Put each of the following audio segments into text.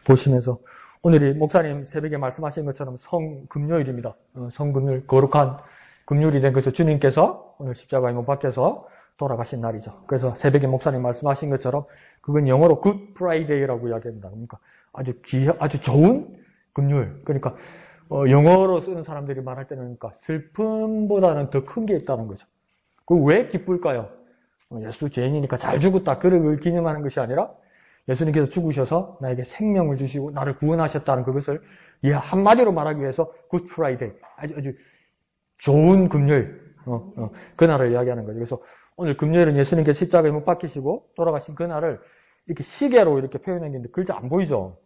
보시면서 오늘이 목사님 새벽에 말씀하신 것처럼 성금요일입니다. 성금요일, 거룩한 금요일이 된 것을 주님께서 오늘 십자가에 못 박혀서 돌아가신 날이죠. 그래서 새벽에 목사님 말씀하신 것처럼 그건 영어로 Good Friday라고 이야기합니다. 그러니까 아주 좋은 금요일. 그러니까 영어로 쓰는 사람들이 말할 때는 그러니까 슬픔보다는 더 큰 게 있다는 거죠. 그 왜 기쁠까요? 예수 죄인이니까 잘 죽었다. 그를 기념하는 것이 아니라 예수님께서 죽으셔서 나에게 생명을 주시고 나를 구원하셨다는 그것을 한마디로 말하기 위해서 Good Friday, 아주 좋은 금요일, 그날을 이야기하는 거죠. 그래서 오늘 금요일은 예수님께서 십자가에 못 박히시고 돌아가신 그날을 이렇게 시계로 이렇게 표현했는데 글자 안 보이죠?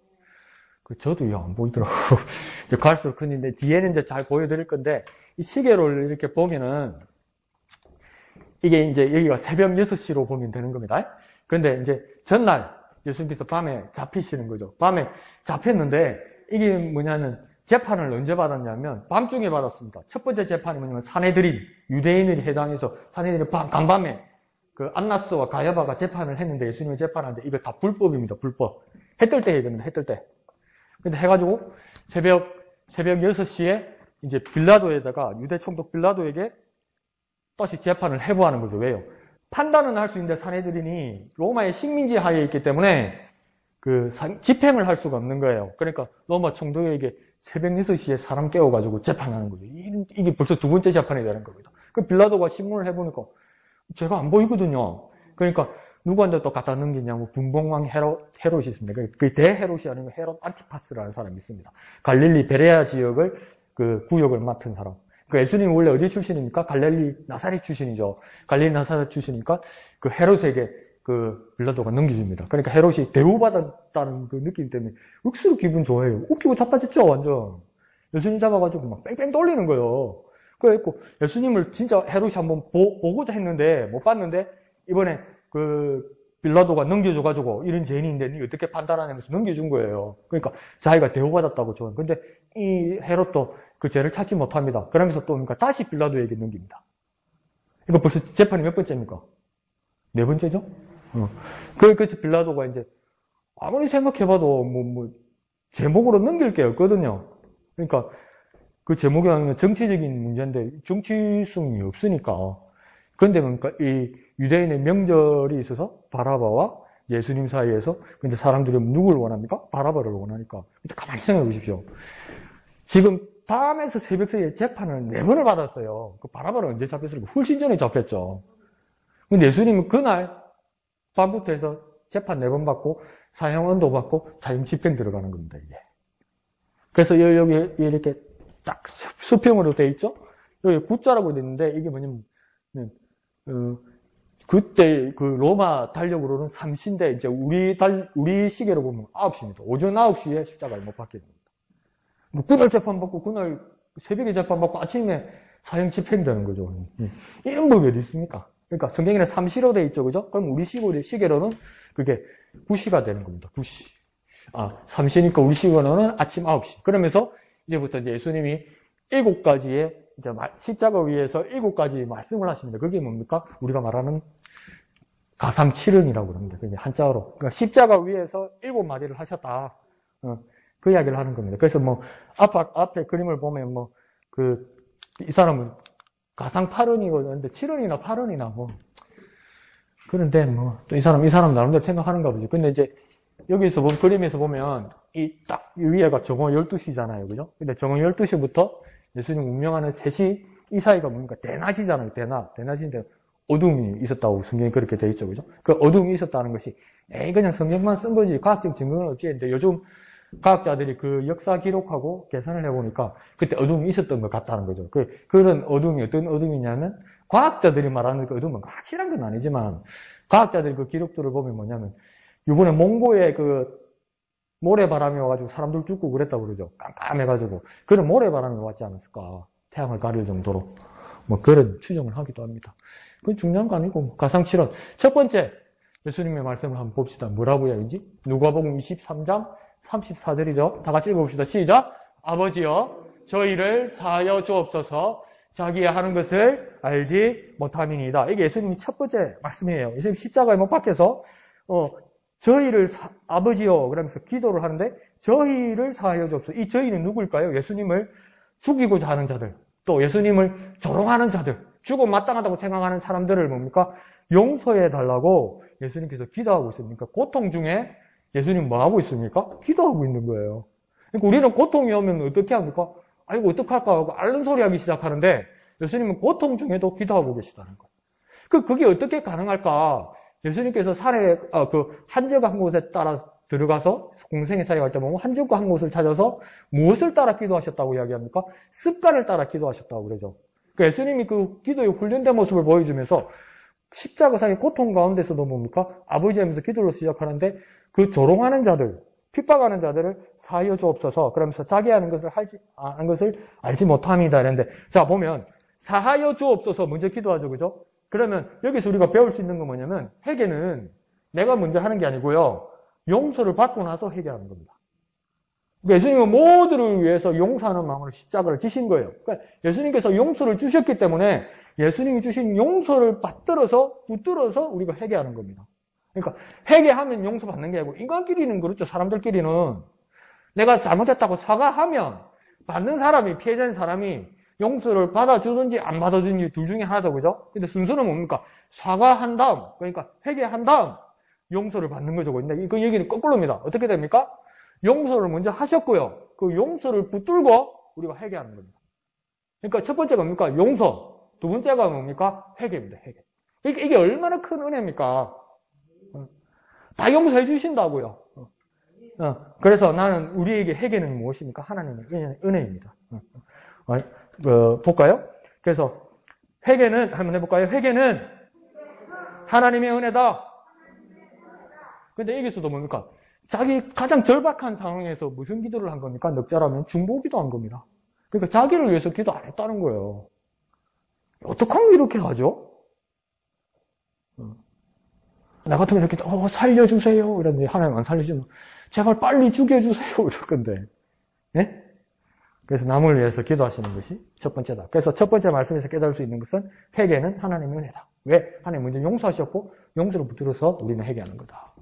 저도요, 안 보이더라고요. 이제 갈수록 큰인데 뒤에는 이제 잘 보여드릴 건데 이 시계로 이렇게 보면은 이게 이제 여기가 새벽 6시로 보면 되는 겁니다. 근데 이제 전날 예수님께서 밤에 잡히시는 거죠. 밤에 잡혔는데 이게 뭐냐면 재판을 언제 받았냐면 밤중에 받았습니다. 첫 번째 재판이 뭐냐면 산헤드린, 유대인을 해당해서 산헤드린 간밤에 그 안나스와 가야바가 재판을 했는데 예수님이 재판하는데 이거 다 불법입니다. 불법. 해 뜰 때 해야 됩니다. 해 뜰 때. 근데 해가지고 새벽 6시에 이제 빌라도에다가 유대 총독 빌라도에게 다시 재판을 해부하는 거죠. 왜요? 판단은 할 수 있는데 산헤드린이 로마의 식민지 하에 있기 때문에 그 집행을 할 수가 없는 거예요. 그러니까 로마 총독에게 새벽 6시에 사람 깨워가지고 재판하는 거죠. 이게 벌써 두 번째 재판이 되는 겁니다. 그 빌라도가 신문을 해보니까 제가 안 보이거든요. 그러니까 누구한테 또 갖다 넘기냐고 분봉왕 헤롯이 있습니다. 그 대헤롯이 아니면 헤롯 안티파스라는 사람이 있습니다. 갈릴리 베레아 지역을 그 구역을 맡은 사람. 그 예수님이 원래 어디 출신입니까? 갈릴리 나사렛 출신이죠. 갈릴리 나사렛 출신이니까 그 헤롯에게 그 빌라도가 넘겨줍니다. 그러니까 헤롯이 대우받았다는 그 느낌 때문에 억수로 기분 좋아해요. 웃기고 자빠졌죠, 완전. 예수님 잡아가지고 막 뺑뺑 돌리는 거예요. 그래갖고 예수님을 진짜 헤롯이 한번 보고자 했는데 못 봤는데 이번에 그 빌라도가 넘겨줘가지고 이런 죄인인데 니 어떻게 판단하냐면서 넘겨준 거예요. 그러니까 자기가 대우받았다고 좋아요. 근데 이 헤롯도 그 죄를 찾지 못합니다. 그러면서 또 그러니까 다시 빌라도에게 넘깁니다. 이거 벌써 재판이 몇 번째입니까? 네 번째죠? 그래서 빌라도가 이제 아무리 생각해봐도 제목으로 넘길 게 없거든요. 그러니까 그 제목이 아니면 정치적인 문제인데 정치성이 없으니까. 그런데 그러니까 이 유대인의 명절이 있어서 바라바와 예수님 사이에서 근데 사람들이 누굴 원합니까? 바라바를 원하니까. 가만히 생각해 보십시오. 지금 밤에서 새벽 사이에 재판을 4번을 받았어요. 그 바라바는 언제 잡혔을까? 훨씬 전에 잡혔죠. 근데 예수님은 그날 밤부터 해서 재판 4번 받고 사형 언도 받고 사형 집행 들어가는 겁니다, 이게. 그래서 여기 이렇게 딱 수평으로 돼 있죠? 여기 구자라고 돼 있는데 이게 뭐냐면 그때 그 로마 달력으로는 3시인데 이제 우리 시계로 보면 9시입니다. 오전 9시에 십자가를 못 박게 됩니다. 그날 재판받고 그날 새벽에 재판받고 아침에 사형 집행되는 거죠. 이런 법이 어디 있습니까? 그러니까 성경에는 3시로 돼 있죠, 그죠? 그럼 우리 시계로는 그게 9시가 되는 겁니다. 9시. 3시니까 우리 시계로는 아침 9시. 그러면서 이제부터 이제 예수님이 7가지의 이제 십자가 위에서 7가지 말씀을 하십니다. 그게 뭡니까? 우리가 말하는 가상칠언이라고 합니다. 그게 한자어로. 그러니까 십자가 위에서 7마디를 하셨다. 그 이야기를 하는 겁니다. 그래서 앞에 그림을 보면 이 사람은 가상 8언이거든요. 7언이나 8언이나 그런데 또 이 사람 나름대로 생각하는가 보죠. 근데 이제 여기서 그림에서 보면 이 위에가 정오 12시잖아요. 그죠? 근데 정오 12시부터 예수님 운명하는 3시 이 사이가 뭡니까? 대낮이잖아요. 대낮인데 어둠이 있었다고 성경이 그렇게 돼 있죠. 그죠? 그 어둠이 있었다는 것이 그냥 성경만 쓴 거지 과학적 증거는 없겠는데 요즘 과학자들이 그 역사 기록하고 계산을 해보니까 그때 어둠이 있었던 것 같다는 거죠. 그런 어둠이 어떤 어둠이냐면 과학자들이 말하는 그 어둠은 확실한 건 아니지만 과학자들이 그 기록들을 보면 뭐냐면 이번에 몽고에 그 모래바람이 와가지고 사람들 죽고 그랬다고 그러죠. 깜깜해가지고 그런 모래바람이 왔지 않았을까. 태양을 가릴 정도로 그런 추정을 하기도 합니다. 그건 중요한 거 아니고 가상칠언. 첫 번째 예수님의 말씀을 한번 봅시다. 뭐라고 해야지? 누가복음 23장 34절이죠. 다 같이 읽어봅시다. 시작. 아버지여 저희를 사하여 주옵소서. 자기의 하는 것을 알지 못함이니이다. 이게 예수님이 첫 번째 말씀이에요. 예수님 십자가에 못 박혀서 아버지요 그러면서 기도를 하는데 저희를 사하여 주옵소서. 이 저희는 누구일까요? 예수님을 죽이고자 하는 자들, 또 예수님을 조롱하는 자들, 죽음 마땅하다고 생각하는 사람들을 뭡니까? 용서해 달라고 예수님께서 기도하고 있습니까? 고통 중에 예수님 뭐 하고 있습니까? 기도하고 있는 거예요. 그러니까 우리는 고통이 오면 어떻게 합니까? 아이고 어떡할까 하고 앓는 소리 하기 시작하는데 예수님은 고통 중에도 기도하고 계시다는 거예요. 그게 어떻게 가능할까? 예수님께서 산에 한적 한 곳에 따라 들어가서 공생의 사역할 때 보면 한적과 한 곳을 찾아서 무엇을 따라 기도하셨다고 이야기합니까? 습관을 따라 기도하셨다고 그러죠. 그러니까 예수님이 그 기도의 훈련된 모습을 보여주면서 십자가상의 고통 가운데서도 뭡니까? 아버지 하면서 기도로 시작하는데 그 조롱하는 자들, 핍박하는 자들을 사하여 주옵소서. 그러면서 자기 하는 것을 알지 못함이다. 이랬는데 자 보면 사하여 주옵소서 먼저 기도하죠. 그죠? 그러면 여기서 우리가 배울 수 있는 건 뭐냐면 회개는 내가 먼저 하는 게 아니고요. 용서를 받고 나서 회개하는 겁니다. 그러니까 예수님은 모두를 위해서 용서하는 마음으로 십자가를 지신 거예요. 그러니까 예수님께서 용서를 주셨기 때문에 예수님이 주신 용서를 붙들어서 우리가 회개하는 겁니다. 그러니까 회개하면 용서받는 게 아니고 인간끼리는 그렇죠. 사람들끼리는 내가 잘못했다고 사과하면 받는 사람이 피해자인 사람이 용서를 받아주든지 안 받아주든지 둘 중에 하나죠. 그죠? 근데 순서는 뭡니까? 사과한 다음, 그러니까 회개한 다음 용서를 받는 거죠. 근데 그 얘기는 거꾸로입니다. 어떻게 됩니까? 용서를 먼저 하셨고요. 그 용서를 붙들고 우리가 회개하는 겁니다. 그러니까 첫 번째가 뭡니까? 용서. 두 번째가 뭡니까? 회개입니다. 회개. 이게 얼마나 큰 은혜입니까? 다 용서해 주신다고요. 그래서 나는 우리에게 회개는 무엇입니까? 하나님의 은혜입니다. 볼까요? 그래서 회개는 한번 해볼까요? 회개는 하나님의 은혜다. 근데 여기서도 뭡니까? 자기 가장 절박한 상황에서 무슨 기도를 한 겁니까? 넉자라면 중보기도 한 겁니다. 그러니까 자기를 위해서 기도 안 했다는 거예요. 어떻게 하면 이렇게 하죠? 나 같으면 이렇게 살려주세요 이랬는데 하나님 안 살려주면 제발 빨리 죽여주세요 이럴 건데. 예? 그래서 남을 위해서 기도하시는 것이 첫 번째다. 그래서 첫 번째 말씀에서 깨달을 수 있는 것은 회개는 하나님의 은혜다. 왜? 하나님 먼저 용서하셨고 용서를 붙들어서 우리는 회개하는 거다.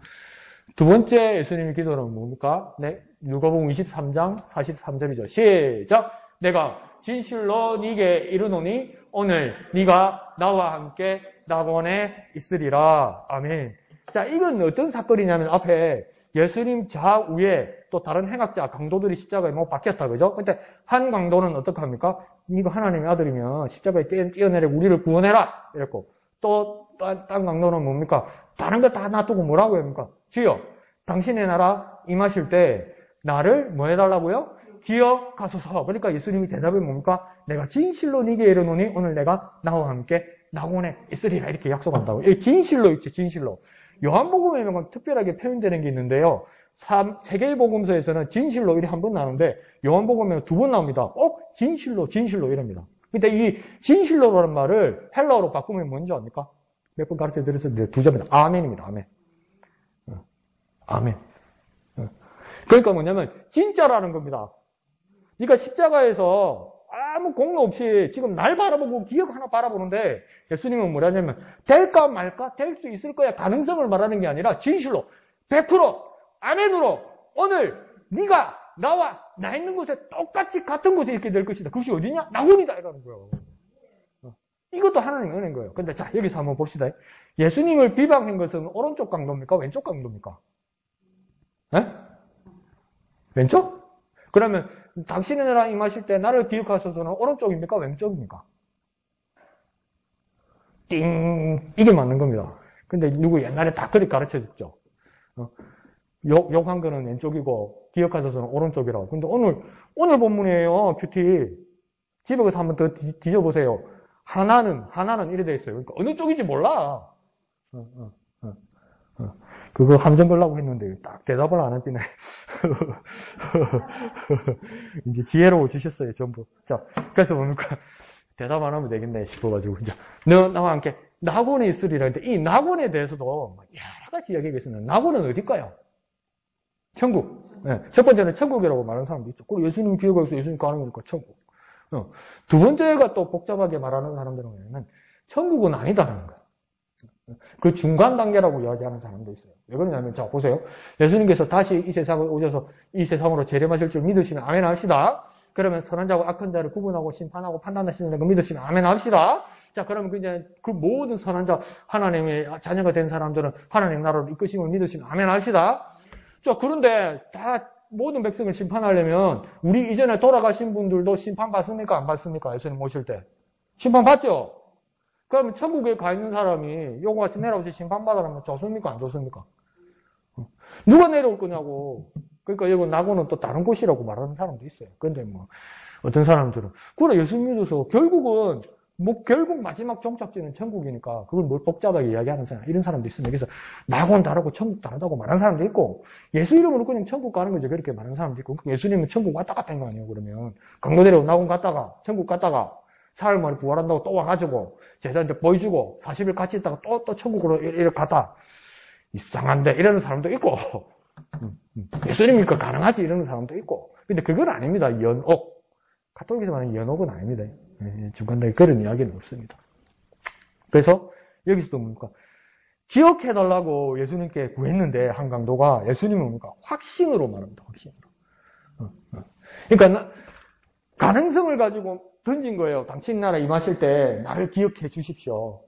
두 번째 예수님의 기도는 뭡니까? 네, 누가복음 23장 43절이죠. 시작! 내가 진실로 네게 이르노니 오늘 네가 나와 함께 낙원에 있으리라. 아멘. 자, 이건 어떤 사건이냐면 앞에 예수님 좌우에 또 다른 행악자, 강도들이 십자가에 못 박혔다. 그죠? 근데 한 강도는 어떡합니까? 네가 하나님의 아들이면 십자가에 뛰어내려 우리를 구원해라. 이랬고 또 딴 강도는 뭡니까? 다른 거 다 놔두고 뭐라고 합니까? 주여, 당신의 나라 임하실 때 나를 뭐 해달라고요? 기억하소서. 그러니까 예수님이 대답이 뭡니까? 내가 진실로 네게 이르노니 오늘 내가 나와 함께 낙원에 있으리라. 이렇게 약속한다고. 여기 진실로 있죠. 진실로. 요한복음에 보면 특별하게 표현되는 게 있는데요. 세계복음서에서는 진실로 이렇게 한 번 나오는데 요한복음에 두 번 나옵니다. 진실로 이럽니다. 근데 이 진실로라는 말을 헬라어로 바꾸면 뭔지 압니까? 몇 번 가르쳐 드렸었는데 두 점입니다. 아멘입니다. 아멘. 아멘. 그러니까 뭐냐면 진짜라는 겁니다. 그러니까 십자가에서 아무 공로 없이 지금 날 바라보고 기억 하나 바라보는데 예수님은 뭐라냐면 될까 말까? 될 수 있을 거야. 가능성을 말하는 게 아니라 진실로 100% 아멘으로 오늘 네가 나와 나 있는 곳에 똑같이 같은 곳에 이렇게 될 것이다. 그것이 어디냐? 낙원이다 이라는 거예요. 이것도 하나님의 은혜인 거예요. 근데 자 여기서 한번 봅시다. 예수님을 비방한 것은 오른쪽 강도입니까? 왼쪽 강도입니까? 에? 왼쪽? 그러면 당신의 나라 임하실 때 나를 기억하소서는 오른쪽입니까? 왼쪽입니까? 띵! 이게 맞는 겁니다. 근데 누구 옛날에 다 그렇게 가르쳐 줬죠. 욕한 거는 왼쪽이고 기억하소서는 오른쪽이라고. 근데 오늘 본문이에요. 큐티. 집에 가서 한번 더 뒤져보세요. 하나는 이래 돼 있어요. 그러니까 어느 쪽인지 몰라. 그거 함정 걸라고 했는데 딱 대답을 안 했네. 이제 지혜로워지셨어요, 전부. 자, 그래서 뭡니까? 대답 안 하면 되겠네 싶어가지고 이제 너 나와 함께 낙원에 있으리라 했는데 이 낙원에 대해서도 여러 가지 이야기하겠습니다. 낙원은 어딜까요? 천국. 네. 첫 번째는 천국이라고 말하는 사람도 있죠. 그리고 예수님 기억하고 예수님 가는 거니까 천국. 두 번째가 또 복잡하게 말하는 사람들은 뭐냐면 천국은 아니다라는 거예요. 그 중간 단계라고 이야기하는 사람도 있어요. 왜 그러냐면, 자, 보세요. 예수님께서 다시 이 세상을 오셔서 이 세상으로 재림하실 줄 믿으시면 아멘 합시다. 그러면 선한 자와 악한 자를 구분하고 심판하고 판단하시는 거 믿으시면 아멘 합시다. 자, 그러면 그 모든 선한 자, 하나님의 자녀가 된 사람들은 하나님 나라로 이끄심을 믿으시면 아멘 합시다. 자, 그런데 다 모든 백성을 심판하려면 우리 이전에 돌아가신 분들도 심판 받습니까? 안 받습니까? 예수님 오실 때. 심판 받죠? 그러면 천국에 가 있는 사람이 요거같이 내려오시 심판받으라면 좋습니까? 안 좋습니까? 누가 내려올 거냐고. 그러니까 이거 나고는 또 다른 곳이라고 말하는 사람도 있어요. 근데 뭐 어떤 사람들은 그래 예수 믿어서 결국 마지막 종착지는 천국이니까 그걸 뭘 복잡하게 이야기하는 사람 이런 사람도 있습니다. 그래서 나고는 다르고 천국 다르다고 말하는 사람도 있고 예수 이름으로 그냥 천국 가는 거죠. 그렇게 말하는 사람도 있고 예수님은 천국 왔다 갔다 한 거 아니에요. 그러면 강도 내려고 나고 갔다가 천국 갔다가 사흘 만에 부활한다고 또 와가지고 제자한테 보여주고 40일 같이 있다가 또 천국으로 이렇게 갔다. 이상한데 이러는 사람도 있고 예수님이니까 가능하지 이러는 사람도 있고 근데 그건 아닙니다. 연옥. 가톨릭에서 말하는 연옥은 아닙니다. 중간에 그런 이야기는 없습니다. 그래서 여기서도 뭡니까? 기억해달라고 예수님께 구했는데 한 강도가 예수님은 뭡니까? 확신으로 말합니다. 확신으로. 그러니까 가능성을 가지고 던진 거예요. 당신 나라 임하실 때 나를 기억해 주십시오.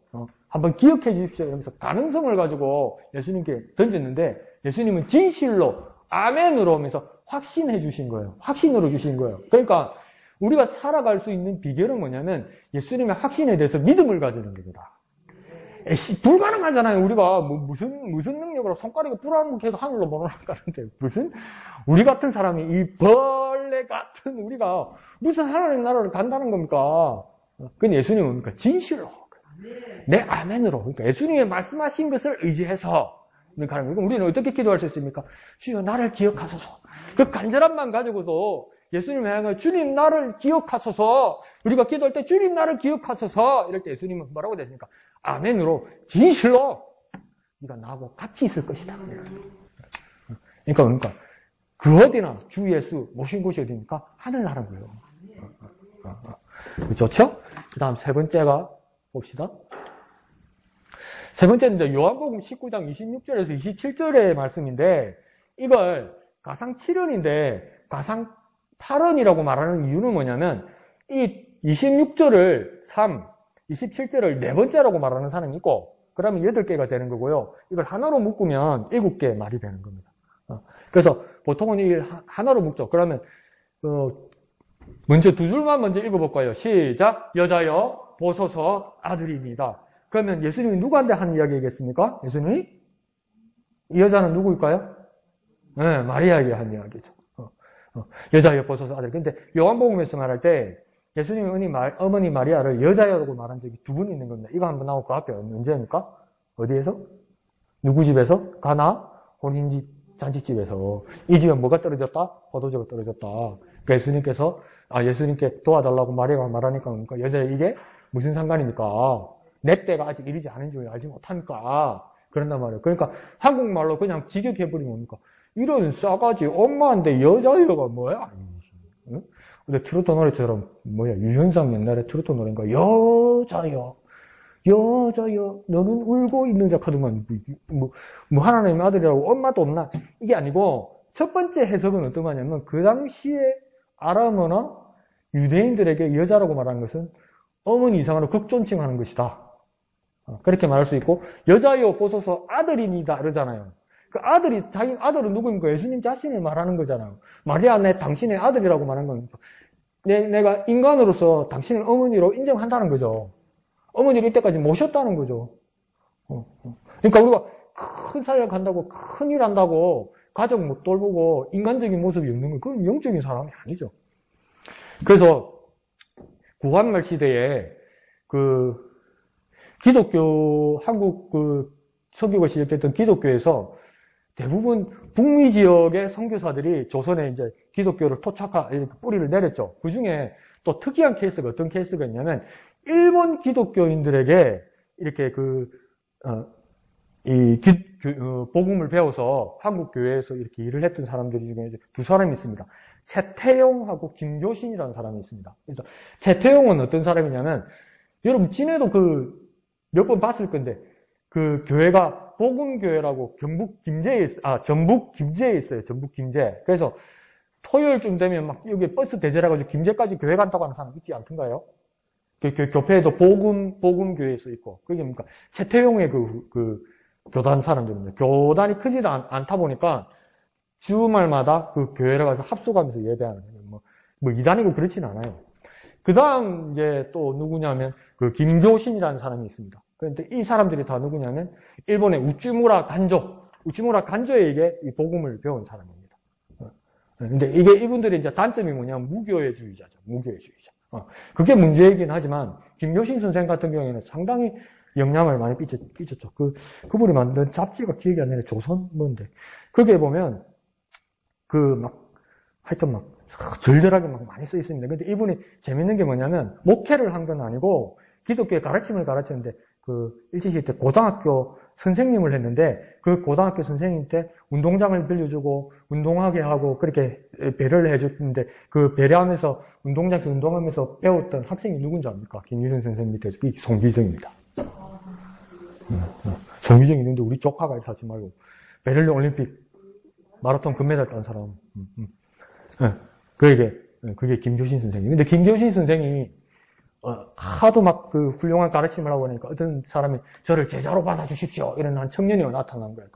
한번 기억해 주십시오. 이러면서 가능성을 가지고 예수님께 던졌는데 예수님은 진실로 아멘으로 하면서 확신해 주신 거예요. 확신으로 주신 거예요. 그러니까 우리가 살아갈 수 있는 비결은 뭐냐면 예수님의 확신에 대해서 믿음을 가지는 겁니다. 불가능하잖아요. 우리가 무슨 능력으로 손가락에 불 한 개도 하늘로 못 올라가는데 무슨 우리 같은 사람이 이 벌레 같은 우리가 무슨 하나님 나라를 간다는 겁니까? 그건 예수님은 뭡니까? 진실로 내 아멘으로 그러니까 예수님이 말씀하신 것을 의지해서 가는 거고 우리는 어떻게 기도할 수 있습니까? 주여 나를 기억하소서. 그 간절함만 가지고도 예수님을 향해 주님 나를 기억하소서. 우리가 기도할 때 주님 나를 기억하소서. 이럴 때 예수님은 뭐라고 되십니까? 아멘으로 진실로 네가 나하고 같이 있을 것이다. 그러니까 그 어디나 주 예수 모신 곳이 어디입니까? 하늘나라고요. 좋죠? 그 다음 세 번째가 봅시다. 세 번째는 이제 요한복음 19장 26절에서 27절의 말씀인데 이걸 가상 7원인데 가상 8원이라고 말하는 이유는 뭐냐면 이 26절을 3, 27절을 네 번째라고 말하는 사람이 있고 그러면 8개가 되는 거고요. 이걸 하나로 묶으면 7개의 말이 되는 겁니다. 그래서 보통은 이 하나로 묶죠. 그러면 먼저 두 줄만 먼저 읽어볼까요? 시작! 여자여 보소서 아들입니다. 그러면 예수님이 누구한테 하는 이야기겠습니까? 예수님이? 이 여자는 누구일까요? 네, 마리아에게 한 이야기죠. 여자여 보소서 아들. 근데 요한복음에서 말할 때 예수님이 어머니 마리아를 여자여라고 말한 적이 두 번 있는 겁니다. 이거 한번 나오고 그 앞에 언제입니까? 어디에서? 누구 집에서? 가나? 혼인집 잔치집에서. 이 집에 뭐가 떨어졌다? 포도주가 떨어졌다. 그러니까 예수님께 도와달라고 마리아가 말하니까 그러니까 여자 이게 무슨 상관입니까? 내 때가 아직 이르지 않은 줄 알지 못하니까 그런단 말이에요. 그러니까 한국말로 그냥 직역해버리면 뭡니까? 이런 싸가지 엄마한테 여자여가 뭐야? 응? 근데 트로트 노래처럼 유현상 옛날에 트로트 노래인가 여자여 너는 울고 있는 자카드만 뭐 하나님의 아들이라고 엄마도 없나? 이게 아니고 첫 번째 해석은 어떤 거냐면 그 당시에 아람어나 유대인들에게 여자라고 말하는 것은 어머니 이상으로 극존칭하는 것이다. 그렇게 말할 수 있고 여자여 보소서 아들입니다 이러잖아요. 그 자기 아들은 누구입니까? 예수님 자신을 말하는 거잖아요. 마리아 내 당신의 아들이라고 말하는 겁니다. 내가 인간으로서 당신을 어머니로 인정한다는 거죠. 어머니를 이때까지 모셨다는 거죠. 그러니까 우리가 큰 사역 한다고 큰 일 한다고 가족 못 돌보고 인간적인 모습이 없는 건 그건 영적인 사람이 아니죠. 그래서 구한말 시대에 기독교 한국 선교가 시작됐던 기독교에서 대부분 북미 지역의 선교사들이 조선에 이제 기독교를 뿌리를 내렸죠. 그 중에 또 특이한 케이스가 어떤 케이스가 있냐면 일본 기독교인들에게 이렇게 복음을 배워서 한국 교회에서 이렇게 일을 했던 사람들 중에 두 사람이 있습니다. 최태용하고 김교신이라는 사람이 있습니다. 그래서 최태용은 어떤 사람이냐면 여러분 진해도 몇 번 봤을 건데 그 교회가 복음교회라고 전북 김제에 있어요. 전북 김제. 그래서 토요일쯤 되면 막 여기 버스 대절해가지고 김제까지 교회 간다고 하는 사람 있지 않던가요? 그 교회에도 복음교회에 서 있고. 그게 뭡니까? 채태용의 그 교단 사람들입니다. 교단이 크지도 않다 보니까 주말마다 그 교회를 가서 합숙하면서 예배하는 거예요. 뭐 이단이고 그렇진 않아요. 그 다음 이제 또 누구냐면 그 김교신이라는 사람이 있습니다. 그런데 이 사람들이 다 누구냐면 일본의 우찌무라 간조에게 이 복음을 배운 사람입니다. 근데 이분들이 이제 단점이 뭐냐면 무교회주의자죠. 무교회주의자. 그게 문제이긴 하지만 김교신 선생 같은 경우에는 상당히 영향을 많이 끼쳤죠. 그분이 만든 잡지가 기억이 안 나네. 조선 뭔데. 거기에 보면 하여튼 절절하게 많이 써 있습니다. 근데 이분이 재밌는 게 뭐냐면 목회를 한 건 아니고 기독교의 가르침을 가르쳤는데 일제시대 때 고등학교 선생님을 했는데 그 고등학교 선생님 때 운동장을 빌려주고 운동하게 하고 그렇게 배려를 해줬는데 그 배려하면서 운동장에서 운동하면서 배웠던 학생이 누군지 압니까? 김유선 선생님 밑에서 그게 송기정입니다. 송기정이 있는데 우리 조카가 사지 말고 베를린 올림픽 마라톤 금메달 딴 사람. 그게 김교신 선생님. 근데 김교신 선생이 하도 그 훌륭한 가르침을 하고 하니까 어떤 사람이 저를 제자로 받아주십시오. 이런 한 청년이 나타난 거예요.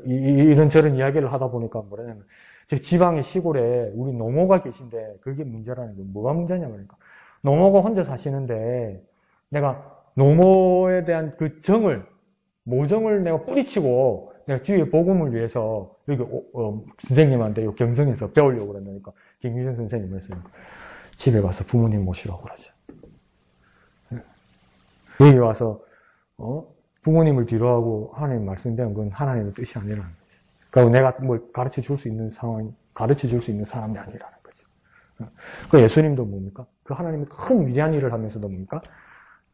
이런저런 이야기를 하다 보니까 뭐냐면, 저 지방의 시골에 우리 노모가 계신데, 그게 문제라는 게 뭐가 문제냐면, 그러니까, 노모가 혼자 사시는데, 내가 노모에 대한 모정을 내가 뿌리치고, 내가 주위의 복음을 위해서, 여기, 선생님한테 요 경성에서 배우려고 그러니까, 김유선 선생님이 했어요. 집에 가서 부모님 모시라고 그러죠. 여기 와서 부모님을 뒤로하고 하나님 말씀대로 그건 하나님의 뜻이 아니라는 거죠. 그러니까 내가 뭘 가르쳐 줄 수 있는 사람이 아니라는 거죠. 그 예수님도 뭡니까? 그 하나님이 큰 위대한 일을 하면서도 뭡니까?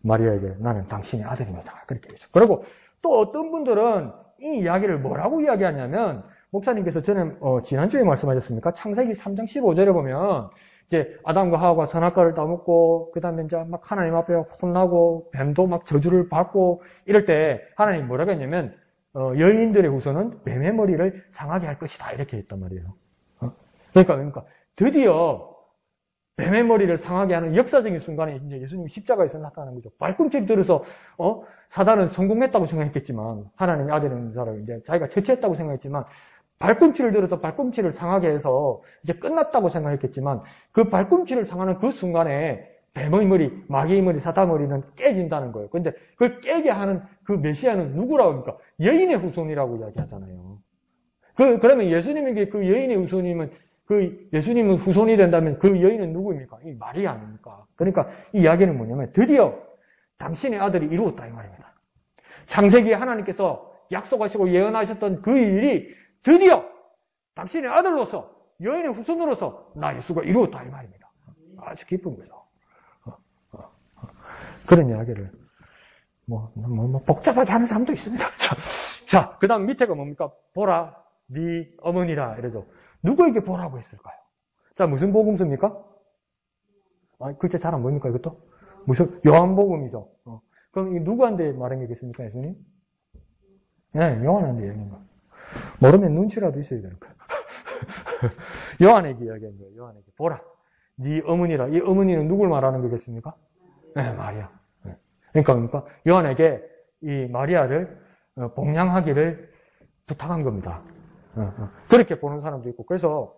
마리아에게 나는 당신의 아들입니다. 그렇게 했죠. 그리고 또 어떤 분들은 이 이야기를 뭐라고 이야기하냐면 목사님께서 전에 지난주에 말씀하셨습니까? 창세기 3장 15절에 보면 이제 아담과 하와가 선악과를 따먹고 그다음에 이제 막 하나님 앞에 혼나고 뱀도 막 저주를 받고 이럴 때 하나님 뭐라고 했냐면 여인들의 후손은 뱀의 머리를 상하게 할 것이다 이렇게 했단 말이에요. 그러니까 드디어 뱀의 머리를 상하게 하는 역사적인 순간에 이제 예수님이 십자가에서 나타나는 거죠. 발꿈치를 들어서 사단은 성공했다고 생각했겠지만 하나님의 아들인 사람을 이제 자기가 처치했다고 생각했지만 발꿈치를 들어서 발꿈치를 상하게 해서 이제 끝났다고 생각했겠지만 그 발꿈치를 상하는 그 순간에 뱀의 머리, 마귀의 머리, 사탄 머리는 깨진다는 거예요. 그런데 그걸 깨게 하는 그 메시아는 누구라고 합니까? 여인의 후손이라고 이야기하잖아요. 그러면 예수님에게 그 여인의 후손이면 예수님은 후손이 된다면 그 여인은 누구입니까? 이 마리아 아닙니까? 그러니까 이 이야기는 뭐냐면 드디어 당신의 아들이 이루었다 이 말입니다. 창세기에 하나님께서 약속하시고 예언하셨던 그 일이 드디어 당신의 아들로서 여인의 후손으로서 나 예수가 이루었다 이 말입니다. 아주 기쁜 거죠. 그런 이야기를 복잡하게 하는 사람도 있습니다. 자, 그 다음 밑에가 뭡니까? 보라, 네 어머니라 이러죠. 누구에게 보라고 했을까요? 자, 무슨 복음서입니까? 글자 잘 안 보입니까 이것도? 무슨 요한복음이죠. 그럼 누구한테 말한 게겠습니까 예수님? 네, 요한한테 얘기한 거. 모르면 눈치라도 있어야 되는 거예요. 요한에게 이야기한 거예요. 요한에게 보라, 네 어머니라. 이 어머니는 누굴 말하는 거겠습니까? 네, 마리아. 네. 그러니까 요한에게 이 마리아를 봉양하기를 부탁한 겁니다. 그렇게 보는 사람도 있고. 그래서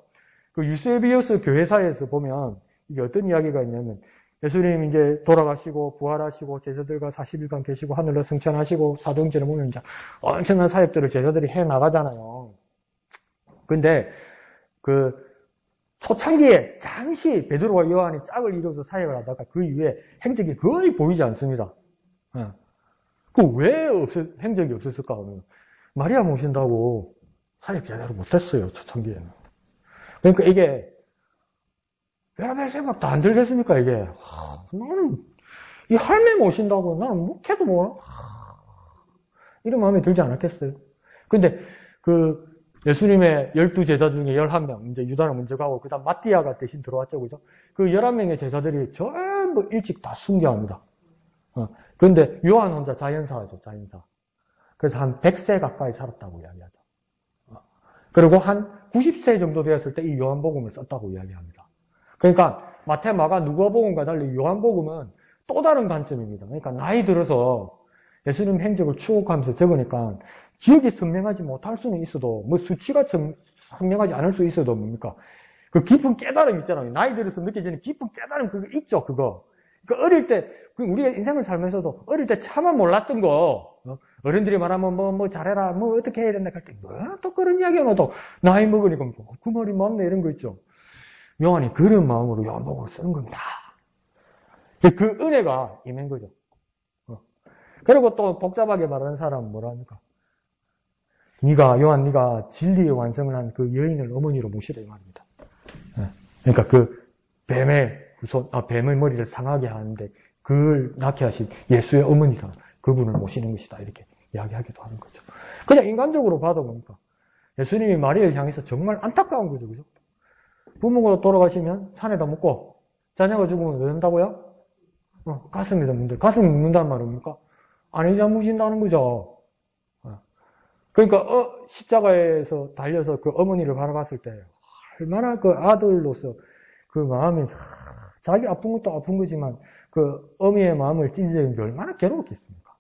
그 유세비우스 교회사에서 보면 이게 어떤 이야기가 있냐면 예수님 이제 돌아가시고 부활하시고 제자들과 40일간 계시고 하늘로 승천하시고 사도행전에 보면 이제 엄청난 사역들을 제자들이 해 나가잖아요. 근데 그 초창기에 잠시 베드로와 요한이 짝을 이루어서 사역을 하다가 그 이후에 행적이 거의 보이지 않습니다. 그 왜 행적이 없었을까 하면 마리아 모신다고 사역 제대로 못했어요. 초창기에는. 그러니까 이게 별별 생각도 안 들겠습니까 이게. 나는 이 할매 모신다고 나는 묵해도 뭐 이런 마음이 들지 않았겠어요. 근데 그 예수님의 12제자 중에 11명, 이제 유다는 먼저 가고, 그 다음 마띠아가 대신 들어왔죠, 그죠? 그 11명의 제자들이 전부 일찍 다 순교합니다. 그런데 요한 혼자 자연사하죠, 자연사. 그래서 한 100세 가까이 살았다고 이야기하죠. 그리고 한 90세 정도 되었을 때 이 요한복음을 썼다고 이야기합니다. 그러니까 마태, 마가, 누가복음과 달리 요한복음은 또 다른 관점입니다. 그러니까 나이 들어서 예수님 행적을 추억하면서 적으니까 기억이 선명하지 못할 수는 있어도 뭐 수치가 선명하지 않을 수 있어도 뭡니까? 그 깊은 깨달음 있잖아요. 나이 들어서 느껴지는 깊은 깨달음 그거 있죠, 그거. 그 어릴 때 우리가 인생을 살면서도 어릴 때 차마 몰랐던 거 어른들이 말하면 뭐 잘해라 뭐 어떻게 해야 된다 할 때 뭐 또 그런 이야기야 너도 나이 먹으니까 그 말이 맞네 이런 거 있죠. 요한이 그런 마음으로 요한복음을 쓰는 겁니다. 그 은혜가 임한 거죠. 그리고 또 복잡하게 말하는 사람은 뭐라 합니까? 요한 네가 진리의 완성을 한 그 여인을 어머니로 모시라 이 말입니다. 그러니까 그 뱀의 머리를 상하게 하는데 그걸 낳게 하신 예수의 어머니다. 그분을 모시는 것이다. 이렇게 이야기하기도 하는 거죠. 그냥 인간적으로 봐도 뭡니까? 예수님이 마리아를 향해서 정말 안타까운 거죠. 그죠? 부모가 돌아가시면 산에다 묻고 자녀가 죽으면 왜 된다고요? 가슴에다 묻는데 가슴이 묻는다는 말은 뭡니까? 아니자 묻힌다는 거죠. 그러니까 십자가에서 달려서 그 어머니를 바라봤을 때 얼마나 그 아들로서 그 마음이 자기 아픈 것도 아픈 거지만 그 어미의 마음을 찢어지는 게 얼마나 괴로웠겠습니까?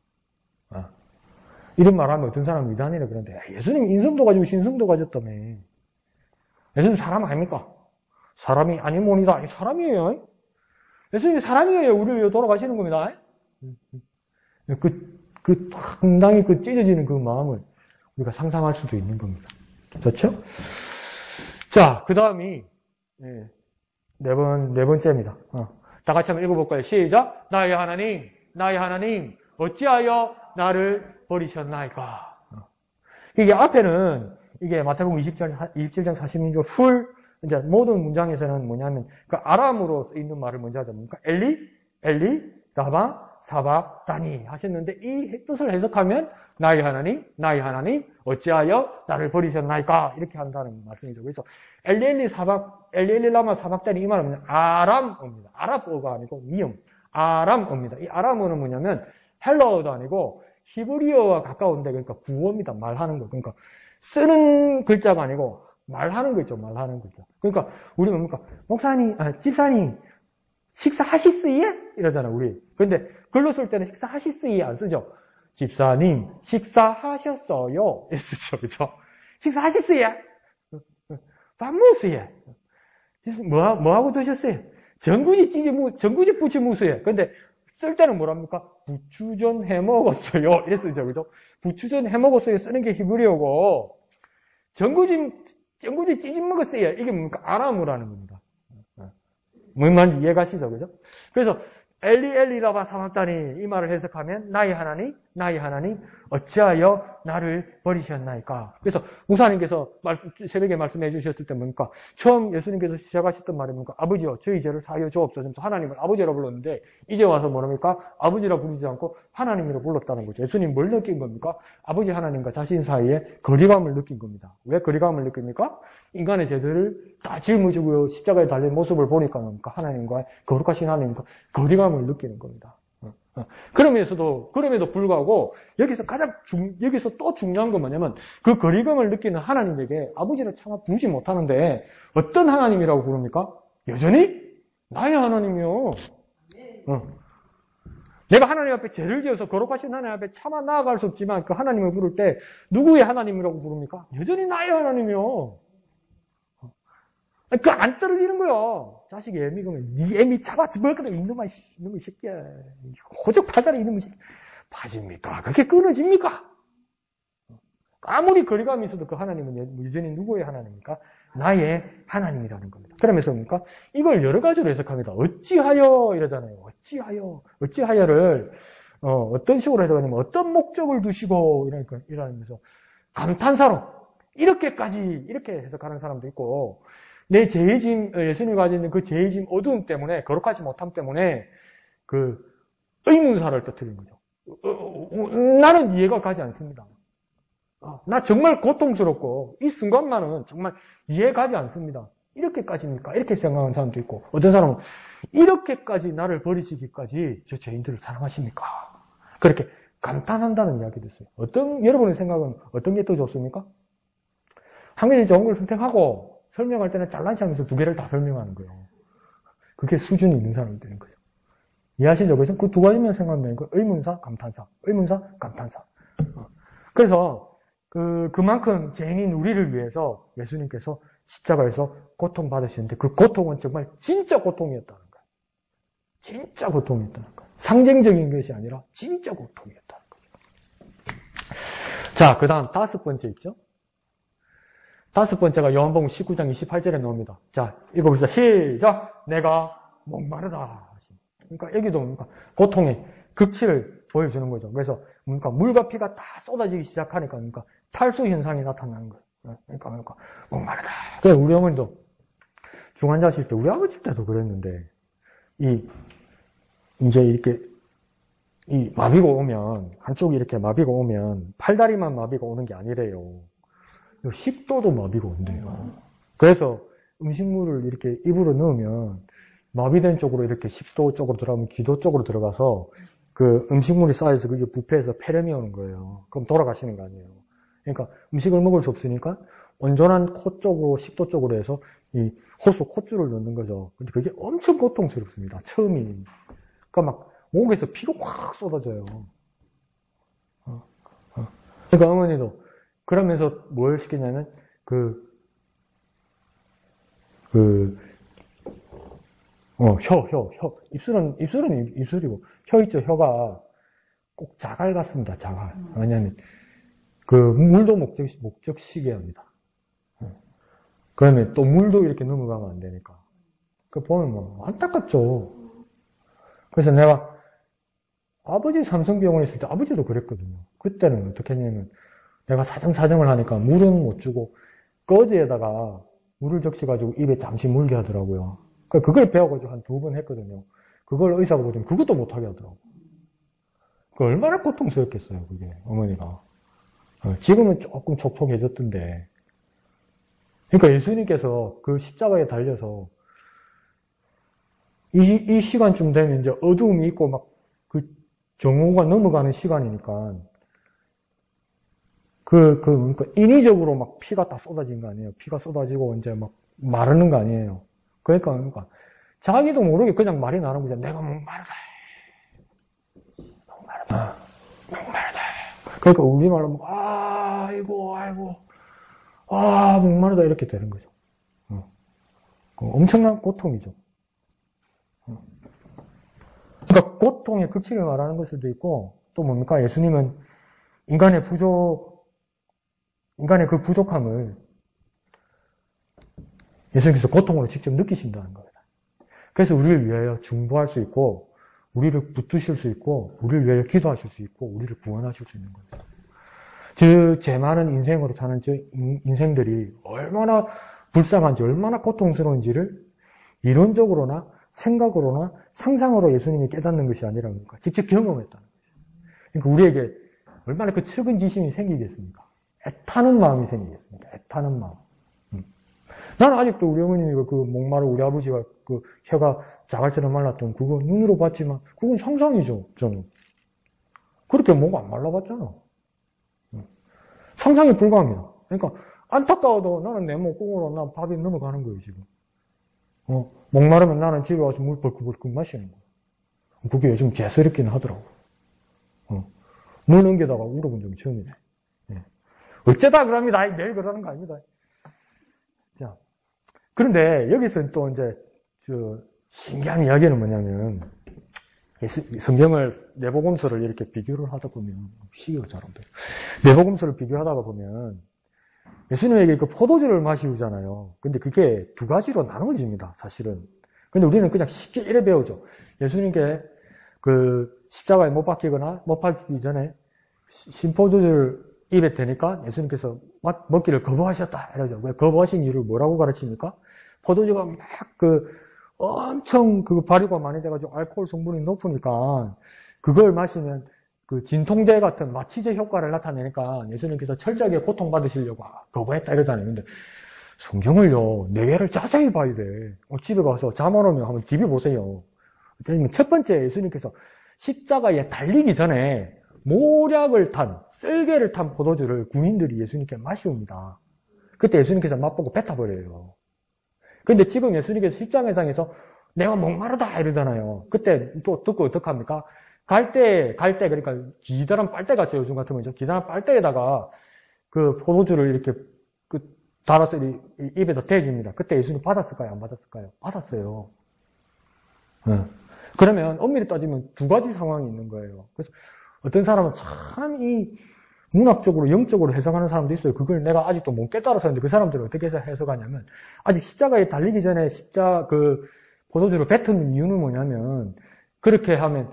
이런 말하면 어떤 사람은 이단이라 그러는데 예수님 인성도 가지고 신성도 가졌다며. 예수님 사람 아닙니까? 사람이 아니모니다. 사람이에요. 예수님이 사람이에요. 우리를 위해 돌아가시는 겁니다. 상당히 그 찢어지는 그 마음을 우리가 상상할 수도 있는 겁니다. 그렇죠? 자, 그 다음이 네 번째입니다. 다 같이 한번 읽어볼까요? 시작. 나의 하나님, 어찌하여 나를 버리셨나이까? 이게 앞에는 이게 마태복음 27장 46절 이제 모든 문장에서는 뭐냐면 그 아람으로 있는 말을 먼저 하다 보니까 엘리 라마 사박다니 하셨는데 이 뜻을 해석하면 나의 하나님 어찌하여 나를 버리셨나이까 이렇게 한다는 말씀이죠. 그래서 엘리 라마 사박다니 이 말은 아람어입니다. 아랍어가 아니고 미음 아람어입니다. 이 아람어는 뭐냐면 헬라어도 아니고 히브리어와 가까운데 그러니까 구어입니다. 말하는 거. 그러니까 쓰는 글자가 아니고 말하는 거 있죠. 말하는 글자. 그러니까 우리 뭡니까? 집사님 식사하시스예? 이러잖아 우리. 근데 글로 쓸 때는 식사하시스예 안 쓰죠. 집사님 식사하셨어요? 이렇게 쓰죠. 그죠? 식사하시스예? 밥 먹었어요? 뭐하고 드셨어요? 전구지 부치 무스예. 근데 쓸 때는 뭐랍니까? 부추전 해 먹었어요. 이래 쓰죠. 그죠? 부추전 해 먹었어요. 쓰는 게 히브리어고, 전구지 찌짐 먹었어요. 이게 뭡니까? 아람어라는 겁니다. 뭔 말인지 이해가시죠? 그죠? 그래서 엘리 라바 사막다니 이 말을 해석하면 나의 하나님 어찌하여 나를 버리셨나이까? 그래서 목사님께서 새벽에 말씀해 주셨을 때 뭡니까? 처음 예수님께서 시작하셨던 말이 뭡니까? 아버지여 저희 죄를 사하여 주옵소서. 하나님을 아버지라 불렀는데 이제 와서 뭐랍니까? 아버지라 부르지 않고 하나님이라 불렀다는 거죠. 예수님 뭘 느낀 겁니까? 아버지 하나님과 자신 사이에 거리감을 느낀 겁니다. 왜 거리감을 느낍니까? 인간의 죄들을 다 짊어지고 십자가에 달린 모습을 보니까 뭡니까? 하나님과 거룩하신 하나님과 거리감을 느끼는 겁니다. 그럼에도 불구하고 여기서 또 중요한 건 뭐냐면 그 거리감을 느끼는 하나님에게 아버지를 차마 부르지 못하는데 어떤 하나님이라고 부릅니까? 여전히 나의 하나님이요. 내가 하나님 앞에 죄를 지어서 거룩하신 하나님 앞에 차마 나아갈 수 없지만 그 하나님을 부를 때 누구의 하나님이라고 부릅니까? 여전히 나의 하나님이요. 그 안 떨어지는 거요. 자식이 애미 그러면 네 애미 잡아지 뭘 그래 이놈의 새끼야. 호적 팔다리 이놈의 새끼. 빠집니까? 그렇게 끊어집니까? 아무리 거리감이 있어도 그 하나님은 여전히 누구의 하나님입니까? 나의 하나님이라는 겁니다. 그러면서 뭡니까? 이걸 여러 가지로 해석합니다. 어찌하여 이러잖아요. 어찌하여를 어떤 식으로 해석하냐면 어떤 목적을 두시고 이러면서 감탄사로 이렇게 해석하는 사람도 있고 내 죄짐, 예수님이 가지고 있는 그 죄짐 어두움 때문에, 거룩하지 못함 때문에, 그, 의문사를 터뜨리는 거죠. 나는 이해가 가지 않습니다. 나 정말 고통스럽고, 이 순간만은 정말 이해가지 않습니다. 이렇게까지입니까? 이렇게 생각하는 사람도 있고, 어떤 사람은, 이렇게까지 나를 버리시기까지 저 죄인들을 사랑하십니까? 그렇게 감탄한다는 이야기도 있어요. 여러분의 생각은 어떤 게 더 좋습니까? 한 가지 좋은 걸 선택하고 설명할 때는 잘난 척하면서 두 개를 다 설명하는 거예요. 그게 수준이 있는 사람이 되는 거죠. 이해하시죠? 그래서 그 두 가지만 생각하면 의문사, 감탄사, 의문사, 감탄사. 그래서 그만큼 죄인인 우리를 위해서 예수님께서 십자가에서 고통받으시는데 그 고통은 정말 진짜 고통이었다는 거예요. 진짜 고통이었다는 거예요. 상징적인 것이 아니라 진짜 고통이었다는 거죠. 자, 그 다음 5번째 있죠? 5번째가 요한복음 19장 28절에 나옵니다. 자, 읽어봅시다. 시작! 내가 목마르다. 그러니까 여기도 뭡니까? 고통의 극치를 보여주는 거죠. 그래서 뭡니까? 물과 피가 다 쏟아지기 시작하니까 뭡니까? 탈수 현상이 나타나는 거예요. 그러니까 목마르다. 그래서 우리 어머니도 중환자실 때, 우리 아버지 때도 그랬는데, 이제 이렇게, 마비가 오면, 한쪽이 이렇게 마비가 오면, 팔다리만 마비가 오는 게 아니래요. 식도도 마비가 온대요. 그래서 음식물을 이렇게 입으로 넣으면, 마비된 쪽으로 이렇게 식도 쪽으로 들어가면 기도 쪽으로 들어가서, 그 음식물이 쌓여서 그게 부패해서 폐렴이 오는 거예요. 그럼 돌아가시는 거 아니에요. 그러니까 음식을 먹을 수 없으니까 온전한 코 쪽으로, 식도 쪽으로 해서 이 호수 콧줄을 넣는 거죠. 근데 그게 엄청 고통스럽습니다. 처음이. 그러니까 막 목에서 피가 확 쏟아져요. 그러니까 어머니도 그러면서 뭘 시키냐면 입술은 입술이고 혀 있죠. 혀가 꼭 자갈 같습니다. 자갈. 왜냐하면 그 물도 목적시게 합니다. 그러면 또 물도 이렇게 넘어가면 안 되니까. 그 보면 뭐 안타깝죠. 그래서 내가 아버지 삼성병원에 있을 때 아버지도 그랬거든요. 그때는 어떻게 했냐면 내가 사정을 하니까 물은 못 주고 꺼지에다가 물을 적셔가지고 입에 잠시 물게 하더라고요. 그걸 배워가지고 한 2번 했거든요. 그걸 의사가 보더니 그것도 못하게 하더라고요. 그 얼마나 고통스럽겠어요, 그게, 어머니가. 지금은 조금 촉촉해졌던데. 그러니까 예수님께서 그 십자가에 달려서 이 시간쯤 되면 이제 어두움이 있고 막 그 정오가 넘어가는 시간이니까 그러니까 인위적으로 막 피가 다 쏟아진 거 아니에요. 피가 쏟아지고 이제 막 마르는 거 아니에요. 그러니까 자기도 모르게 그냥 말이 나는 거죠. 내가 목마르다. 목마르다. 그러니까 우리말로 아이고 목마르다 이렇게 되는 거죠. 엄청난 고통이죠. 그러니까 고통의 극치를 말하는 걸 수도 있고 또 뭡니까? 예수님은 인간의 그 부족함을 예수님께서 고통으로 직접 느끼신다는 겁니다. 그래서 우리를 위하여 중보할 수 있고 우리를 붙드실 수 있고 우리를 위하여 기도하실 수 있고 우리를 구원하실 수 있는 겁니다. 제 많은 인생으로 사는 인생들이 얼마나 불쌍한지 얼마나 고통스러운지를 이론적으로나 생각으로나 상상으로 예수님이 깨닫는 것이 아니라 그러니까 직접 경험했다는 거죠. 그러니까 우리에게 얼마나 그 측은지심이 생기겠습니까? 애타는 마음이 생기겠습니까? 애타는 마음. 나는 아직도 우리 어머님이 그 목마른 우리 아버지가 그 혀가 자갈처럼 말랐던 그거 눈으로 봤지만 그건 상상이죠, 저는. 그렇게 목 안 말라봤잖아. 상상에 불과합니다. 그러니까 안타까워도 나는 내 목구멍으로 난 밥이 넘어가는 거예요, 지금. 목마르면 나는 집에 와서 물 벌컥벌컥 마시는 거예요. 그게 요즘 재스럽기는 하더라고. 물 넘기다가 울어본 적이 처음이네. 어쩌다 그럽니다. 매일 그러는 거 아닙니다. 자, 그런데 여기서 또 이제 신기한 이야기는 뭐냐면 성경을 내복음서를 이렇게 비교를 하다 보면 시기가 잘 안 돼요. 내복음서를 비교하다가 보면 예수님에게 그 포도주를 마시우잖아요. 근데 그게 두 가지로 나눠집니다, 사실은. 근데 우리는 그냥 쉽게 이래 배우죠. 예수님께 그 십자가에 못 박히기 전에 신포도주를 입에 대니까 예수님께서 먹기를 거부하셨다. 이러죠. 왜 거부하신 이유를 뭐라고 가르칩니까? 포도주가 막 엄청 발효가 많이 돼가지고 알코올 성분이 높으니까 그걸 마시면 그 진통제 같은 마취제 효과를 나타내니까 예수님께서 철저하게 고통받으시려고 거부했다 이러잖아요. 근데 성경을요, 내외를 자세히 봐야 돼. 집에 가서 잠 안 오면 한번 비벼보세요. 첫 번째 예수님께서 십자가에 달리기 전에 모략을 탄, 쓸개를 탄 포도주를 군인들이 예수님께 마시옵니다. 그때 예수님께서 맛보고 뱉어버려요. 근데 지금 예수님께서 십자가상에서 내가 목마르다 이러잖아요. 그때 또 듣고 어떡합니까? 그러니까 기다란 빨대 같죠, 요즘 같으면. 기다란 빨대에다가 그 포도주를 이렇게 달아서 입에다 대줍니다. 그때 예수님 받았을까요? 안 받았을까요? 받았어요. 그러면 엄밀히 따지면 두 가지 상황이 있는 거예요. 그래서 어떤 사람은 참 이 문학적으로, 영적으로 해석하는 사람도 있어요. 그걸 내가 아직도 못 깨달아서 하는데 그 사람들은 어떻게 해석하냐면 아직 십자가에 달리기 전에 포도주를 뱉은 이유는 뭐냐면 그렇게 하면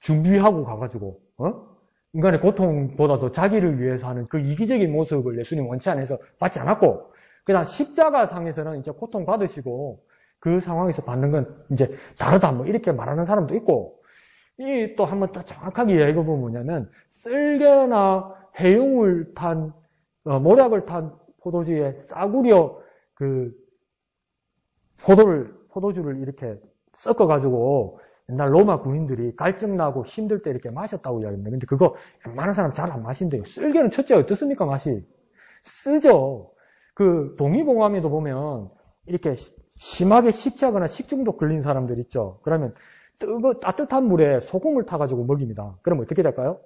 준비하고 가가지고 인간의 고통보다도 자기를 위해서 하는 그 이기적인 모습을 예수님 원치 않아서 받지 않았고 그다음 십자가 상에서는 이제 고통 받으시고 그 상황에서 받는 건 이제 다르다 뭐 이렇게 말하는 사람도 있고 이 또 한번 더 정확하게 이야기해 보면 뭐냐면 쓸개나 해용을 탄 모략을 탄 포도주에 싸구려 그 포도주를 이렇게 섞어가지고 옛날 로마 군인들이 갈증나고 힘들 때 이렇게 마셨다고 이야기합니다. 근데 그거 웬만한 사람 잘 안 마신대요. 쓸개는 첫째 어떻습니까, 맛이? 쓰죠. 그 동의보감에도 보면 이렇게 심하게 식취하거나 식중독 걸린 사람들 있죠. 그러면 따뜻한 물에 소금을 타가지고 먹입니다. 그럼 어떻게 될까요?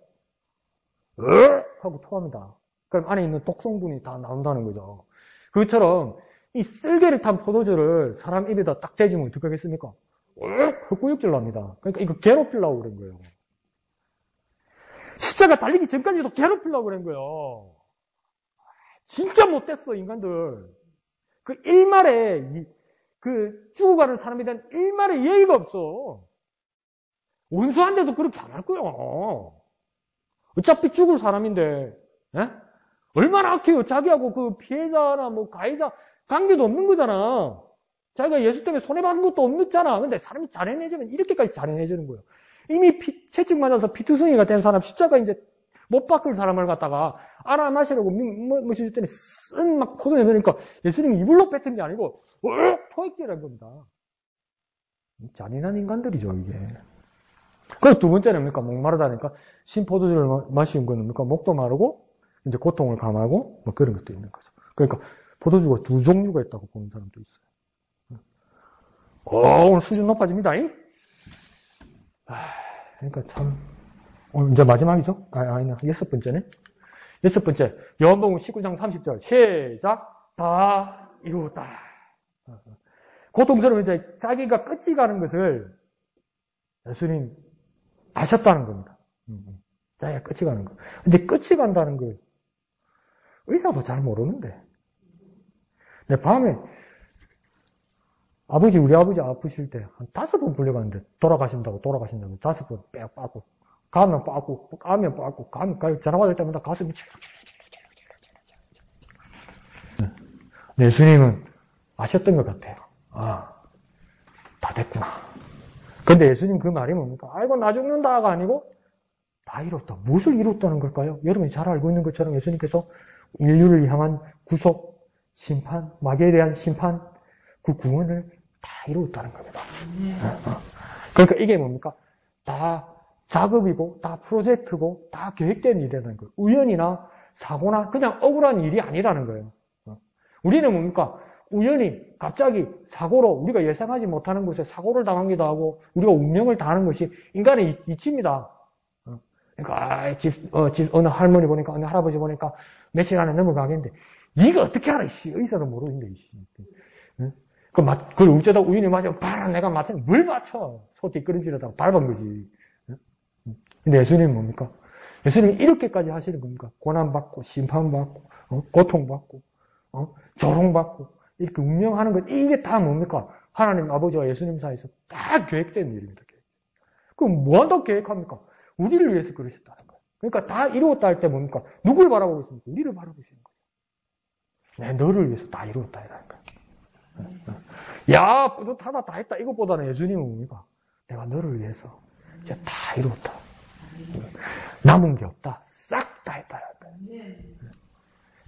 하고 토합니다. 그럼 안에 있는 독성분이 다 나온다는 거죠. 그것처럼 이 쓸개를 탄 포도주를 사람 입에다 딱 대주면 어떻게 하겠습니까? 헛구역질 납니다. 그러니까 이거 괴롭히려고 그런 거예요. 십자가 달리기 전까지도 괴롭히려고 그런 거예요. 진짜 못됐어, 인간들. 그 일말에, 죽어가는 사람에 대한 일말의 예의가 없어. 원수한테도 그렇게 안 할 거예요. 어차피 죽을 사람인데, 예? 얼마나 악해요. 자기하고 그 피해자나 뭐 가해자 관계도 없는 거잖아. 자기가 예수 때문에 손해받은 것도 없잖아. 근데 사람이 잘해내주면 이렇게까지 잘해내주는 거예요. 이미 채찍 맞아서 피투성이가 된 사람, 십자가 이제 못 바꿀 사람을 갖다가 알아 마시려고 뭐시줄 때는 쓴 막 코도내 넣으니까 예수님이 이불로 뱉은 게 아니고 토익질한 겁니다. 잔인한 인간들이죠, 이게. 그리고 두 번째는 뭡니까? 목마르다니까 신포도주를 마시는 거는 뭡니까? 목도 마르고 이제 고통을 감하고 뭐 그런 것도 있는 거죠. 그러니까 포도주가 두 종류가 있다고 보는 사람도 있어요. 오늘 수준 높아집니다. 그러니까 참 오늘 이제 마지막이죠? 아니야. 6번째네. 6번째. 요한복음 19장 30절. 시작. 다 이루었다. 고통스러운 이제 자기가 끝이 가는 것을 예수님 아셨다는 겁니다. 자기가 끝이 가는 거. 근데 끝이 간다는 걸 의사도 잘 모르는데. 내 밤에 우리 아버지 아프실 때 한 5번 불려갔는데 돌아가신다고 5번 빽 빠고 가면 빠고 전화 받을 때마다 가슴이 예수님은 아셨던 것 같아요. 다 됐구나. 근데 예수님 그 말이 뭡니까? 아이고 나 죽는다가 아니고 다 이뤘다. 무엇을 이뤘다는 걸까요? 여러분이 잘 알고 있는 것처럼 예수님께서 인류를 향한 구속, 심판, 마귀에 대한 심판, 그 구원을 다 이루었다는 겁니다. 그러니까 이게 뭡니까? 다 작업이고, 다 프로젝트고, 다 계획된 일이라는 거예요. 우연이나 사고나 그냥 억울한 일이 아니라는 거예요. 우리는 뭡니까? 우연히 갑자기 사고로 우리가 예상하지 못하는 곳에 사고를 당하기도 하고 우리가 운명을 당하는 것이 인간의 이치입니다. 그러니까 어느 할머니 보니까 어느 할아버지 보니까 며칠 안에 넘어가겠는데 네가 어떻게 알아? 의사도 모르는데. 그걸 어쩌다 우연히 맞으면 봐라 내가 맞춰. 뭘 맞춰? 소 뒷걸음질하다가 밟은 거지. 근데 예수님은 뭡니까? 예수님이 이렇게까지 하시는 겁니까? 고난받고 심판받고 고통받고 조롱받고 이렇게 운명하는 것 이게 다 뭡니까? 하나님 아버지와 예수님 사이에서 다 계획된 일입니다. 그럼 뭐 한다고 계획합니까? 우리를 위해서 그러셨다는 거예요. 그러니까 다 이루었다 할 때 뭡니까? 누굴 바라보고 있습니까? 우리를 바라보시는 거예요. 너를 위해서 다 이루었다 이라니까. 야 뿌듯하다 다 했다 이것보다는 예수님은 뭡니까? 내가 너를 위해서 이제 다 이루었다. 남은 게 없다. 싹 다 했다.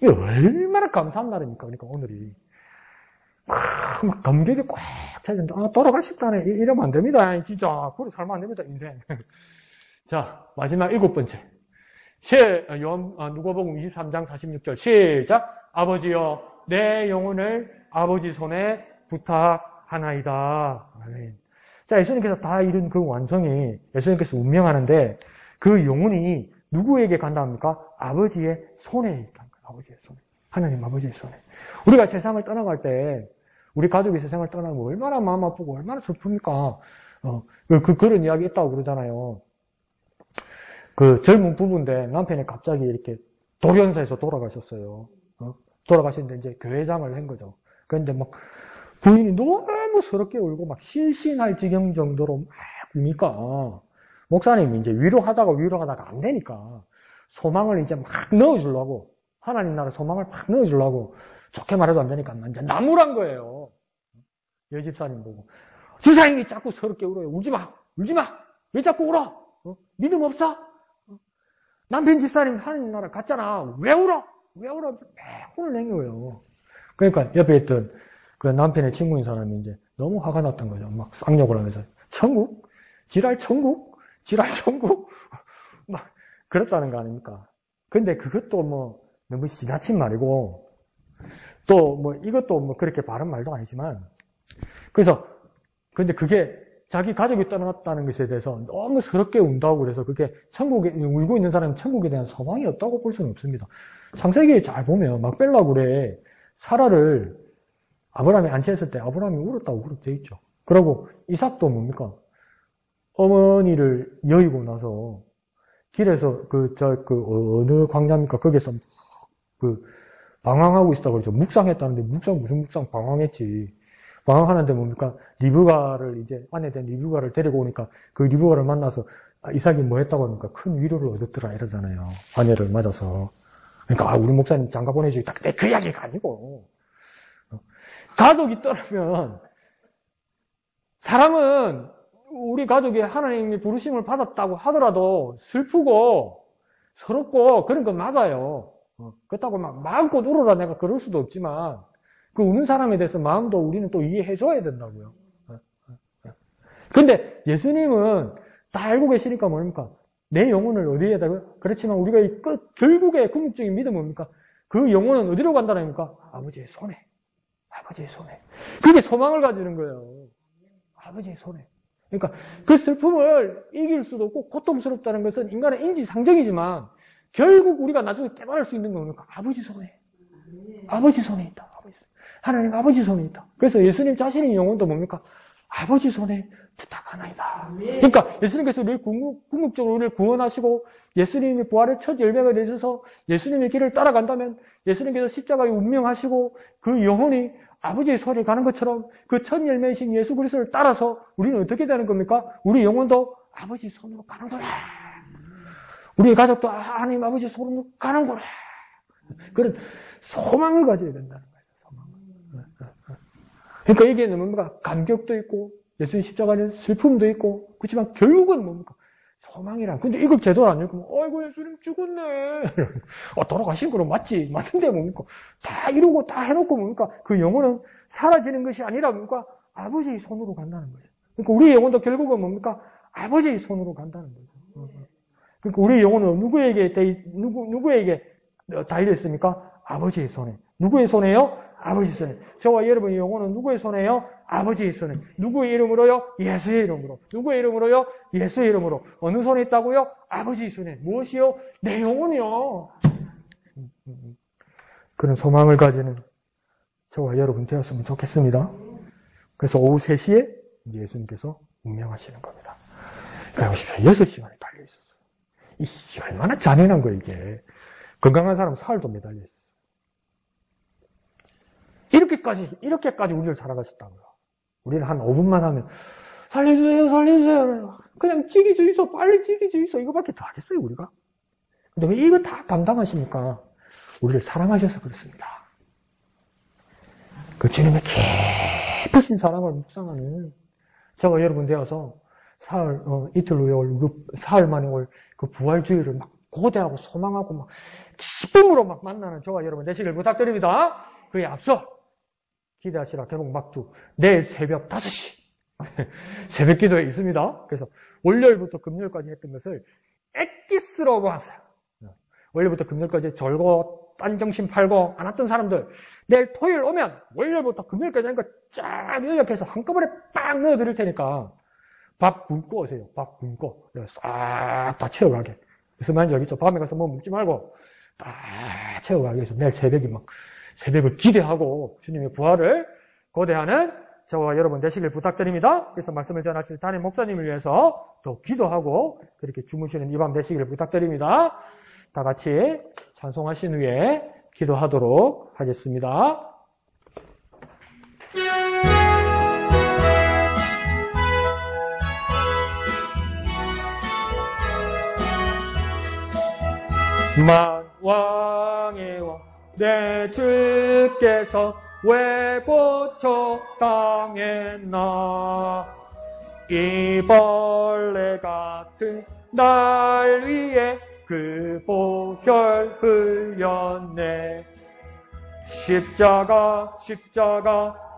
이게 얼마나 감사한 날입니까? 그러니까 오늘이. 막 감격이 꽉 차지는데, 돌아가셨다네. 이러면 안 됩니다. 진짜. 그래 살면 안 됩니다, 인생. 자, 마지막 7번째. 누가복음 23장 46절 시작. 아버지여 내 영혼을 아버지 손에 부탁하나이다. 아멘. 자, 예수님께서 다 이룬 그 완성이 예수님께서 운명하는데 그 영혼이 누구에게 간답니까? 아버지의 손에 있다. 아버지의 손에. 하나님 아버지의 손에. 우리가 세상을 떠나갈 때 우리 가족이 세상을 떠나면 얼마나 마음 아프고 얼마나 슬픕니까? 그런 이야기 있다고 그러잖아요. 그 젊은 부부인데 남편이 갑자기 이렇게 돌연사에서 돌아가셨어요. 돌아가시는데 이제 교회장을 한 거죠. 그런데 막 부인이 너무 서럽게 울고 막 실신할 지경 정도로 막 우니까 목사님이 이제 위로하다가 안 되니까 소망을 이제 막 넣어주려고 하나님 나라 소망을 막 넣어주려고 좋게 말해도 안 되니까 이제 나무란 거예요. 여집사님 보고 주사님이 자꾸 서럽게 울어요. 울지 마. 왜 자꾸 울어? 믿음 없어? 남편 집사님 하나님 나라 갔잖아. 왜 울어? 매일 냉겨요. 그러니까 옆에 있던 그 남편의 친구인 사람이 이제 너무 화가 났던 거죠. 막 쌍욕을 하면서 천국? 지랄 천국? 막 그랬다는 거 아닙니까? 근데 그것도 뭐 너무 지나친 말이고 또 뭐 이것도 뭐 그렇게 바른 말도 아니지만 그래서 근데 그게 자기 가족이 떠났다는 것에 대해서 너무 서럽게 운다고 그래서 그게 천국에 울고 있는 사람은 천국에 대한 소망이 없다고 볼 수는 없습니다. 창세기에 잘 보면 막벨라굴에 사라를 아브라함이 안치했을 때 아브라함이 울었다고 그렇게 돼 있죠. 그리고 이삭도 뭡니까? 어머니를 여의고 나서 길에서 어느 광야입니까? 거기서 방황하고 있다고 그러죠. 묵상했다는데 무슨 묵상 방황했지. 방황하는데 뭡니까? 리브가를 이제 아내 된 리브가를 데리고 오니까 그 리브가를 만나서 이삭이 뭐 했다고 합니까? 큰 위로를 얻었더라 이러잖아요. 아내를 맞아서. 그러니까 우리 목사님 장가 보내주기 딱 그 이야기가 아니고 가족이 떠나면 사람은 우리 가족이 하나님의 부르심을 받았다고 하더라도 슬프고 서럽고 그런 건 맞아요. 그렇다고 막 마음껏 울어라 내가 그럴 수도 없지만 그 우는 사람에 대해서 마음도 우리는 또 이해해줘야 된다고요. 근데 예수님은 다 알고 계시니까 뭡니까? 내 영혼을 어디에 다가 그렇지만 우리가 이 결국에 궁극적인 믿음은 뭡니까? 그 영혼은 어디로 간다니까? 아버지의 손에. 그게 소망을 가지는 거예요. 아버지의 손에. 그러니까 그 슬픔을 이길 수도 없고 고통스럽다는 것은 인간의 인지상정이지만 결국 우리가 나중에 깨달을 수 있는 건 뭡니까? 아버지 손에 있다. 하나님 아버지 손에 있다. 그래서 예수님 자신의 영혼도 뭡니까? 아버지 손에 부탁하나이다. 그러니까 예수님께서 우리를 궁극적으로 우리를 구원하시고 예수님이 부활의 첫 열매가 되셔서 예수님의 길을 따라간다면 예수님께서 십자가에 운명하시고 그 영혼이 아버지의 손에 가는 것처럼 그 첫 열매이신 예수 그리스도를 따라서 우리는 어떻게 되는 겁니까? 우리 영혼도 아버지 손으로 가는구나. 우리 가족도 하나님 아버지 손으로 가는구나. 그런 소망을 가져야 된다는 거예요. 소망을. 그러니까 여기에는 뭡니까? 감격도 있고 예수님 십자가는 슬픔도 있고 그렇지만 결국은 뭡니까? 소망이란. 근데 이걸 제대로 안 읽으면 아이고 예수님 죽었네. 돌아가신 거는 맞는데 뭡니까? 다 이루고 다 해놓고 뭡니까? 그 영혼은 사라지는 것이 아니라 뭡니까? 아버지의 손으로 간다는 거죠. 그러니까 우리 영혼도 결국은 뭡니까? 아버지의 손으로 간다는 거죠. 그러니까 우리 영혼은 누구에게 달려있습니까? 아버지의 손에. 누구의 손에요? 아버지 손에. 저와 여러분의 영혼은 누구의 손에요? 아버지의 손에. 누구의 이름으로요? 예수의 이름으로. 누구의 이름으로요? 예수의 이름으로. 어느 손에 있다고요? 아버지의 손에. 무엇이요? 내 영혼이요. 그런 소망을 가지는 저와 여러분 되었으면 좋겠습니다. 그래서 오후 3시에 예수님께서 운명하시는 겁니다. 그러니까 6시간이 달려있었어요. 이 얼마나 잔인한 거예요, 이게. 건강한 사람 사흘도 매달려 있어요. 이렇게까지 우리를 살아가셨다고요. 우리는 한 5분만 하면, 살려주세요. 그냥 찌기 주이소, 빨리 찌기 주이소. 이거밖에 더 하겠어요, 우리가? 근데 왜 이거 다 감당하십니까? 우리를 사랑하셔서 그렇습니다. 그 주님의 깊으신 사랑을 묵상하는 저와 여러분 되어서 이틀 후에 사흘 만에 올 그 부활주의를 막 고대하고 소망하고 막 기쁨으로 막 만나는 저와 여러분 되시길 부탁드립니다. 그에 앞서 기대하시라. 개봉막두 내일 새벽 5시 새벽 기도에 있습니다. 그래서 월요일부터 금요일까지 했던 것을 엑기스라고 하세요. 월요일부터 금요일까지 졸고 딴 정신 팔고 안 왔던 사람들 내일 토요일 오면 월요일부터 금요일까지 하는 거 쫙 요약해서 한꺼번에 빡 넣어드릴 테니까 밥 굶고 오세요. 밥 굶고 싹 다 채워가게. 무슨 여기 좀 밤에 가서 뭐 먹지 말고 다 채워가게 해서 내일 새벽을 기대하고 주님의 부활을 고대하는 저와 여러분 되시길 부탁드립니다. 그래서 말씀을 전하실 담임 목사님을 위해서 또 기도하고 그렇게 주무시는 이 밤 되시길 부탁드립니다. 다 같이 찬송하신 후에 기도하도록 하겠습니다. 만왕의 왕 내 주께서 왜 고쳐 당했나 이 벌레 같은 날 위에 그 보혈 흘렸네 십자가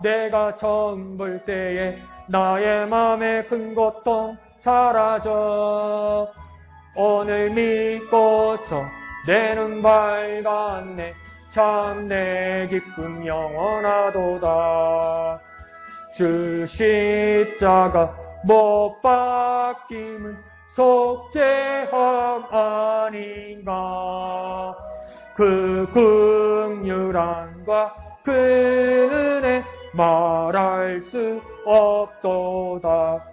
내가 처음 볼 때에 나의 맘의 큰 고통 사라져 오늘 믿고서 내 눈 밝았네 참 내 기쁨 영원하도다 주 십자가 못 박힘은 속죄함 아닌가 그 긍휼함과 그 은혜 말할 수 없도다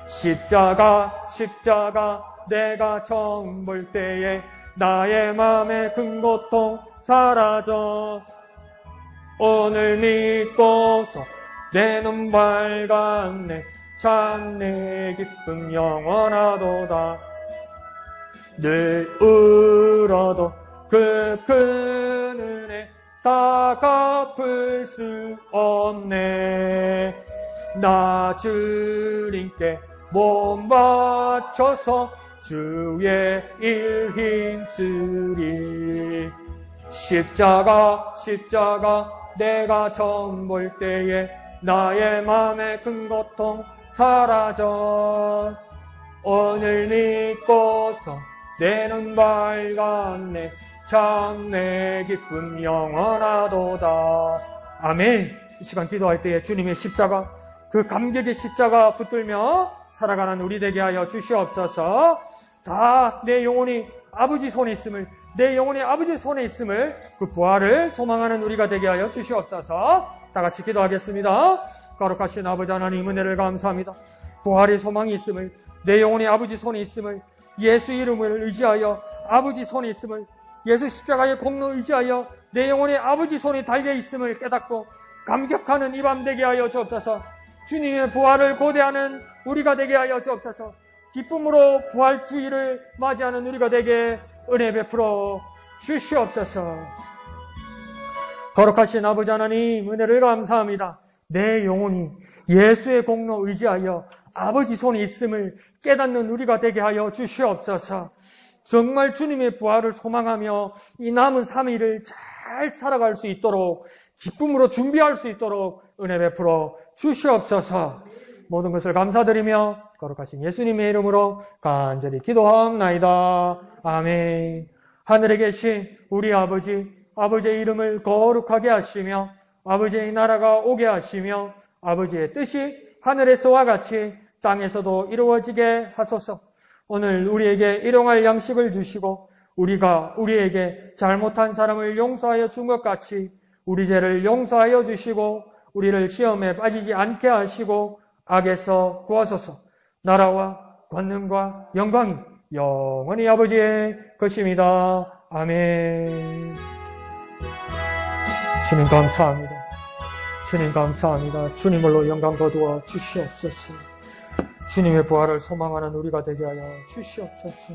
십자가 내가 처음 볼 때에 나의 맘의 큰 고통 사라져 오늘 믿고서 내 눈 밝았네 참 내 기쁨 영원하도다 늘 울어도 그 큰 은혜 다 갚을 수 없네 나 주님께 몸 바쳐서 주의 일 힘쓰리 십자가 내가 처음 볼 때에 나의 맘의 큰 고통 사라져 오늘 믿고서 내 눈 밝았네 참 내 기쁨 영원하도다 아멘. 이 시간 기도할 때에 주님의 십자가 그 감격의 십자가 붙들며 살아가는 우리 되게 하여 주시옵소서. 다 내 영혼이 아버지 손에 있음을 내 영혼이 아버지 손에 있음을 그 부활을 소망하는 우리가 되게 하여 주시옵소서. 다 같이 기도하겠습니다. 거룩하신 아버지 하나님 은혜를 감사합니다. 부활의 소망이 있음을 내 영혼이 아버지 손에 있음을 예수 이름을 의지하여 아버지 손에 있음을 예수 십자가의 공로 의지하여 내 영혼의 아버지 손에 달려 있음을 깨닫고 감격하는 이 밤 되게 하여 주옵소서. 주님의 부활을 고대하는 우리가 되게 하여 주옵소서. 기쁨으로 부활주의를 맞이하는 우리가 되게 은혜 베풀어 주시옵소서. 거룩하신 아버지 하나님 은혜를 감사합니다. 내 영혼이 예수의 공로 의지하여 아버지 손에 있음을 깨닫는 우리가 되게 하여 주시옵소서. 정말 주님의 부활을 소망하며 이 남은 3일을 잘 살아갈 수 있도록 기쁨으로 준비할 수 있도록 은혜 베풀어 주시옵소서. 모든 것을 감사드리며 거룩하신 예수님의 이름으로 간절히 기도하옵나이다. 아멘. 하늘에 계신 우리 아버지의 이름을 거룩하게 하시며 아버지의 나라가 오게 하시며 아버지의 뜻이 하늘에서와 같이 땅에서도 이루어지게 하소서. 오늘 우리에게 일용할 양식을 주시고 우리가 우리에게 잘못한 사람을 용서하여 준 것 같이 우리 죄를 용서하여 주시고 우리를 시험에 빠지지 않게 하시고 악에서 구하소서. 나라와 권능과 영광이 영원히 아버지의 것입니다. 아멘. 주님 감사합니다. 주님 감사합니다. 주님으로 영광 거두어 주시옵소서. 주님의 부활을 소망하는 우리가 되게 하여 주시옵소서.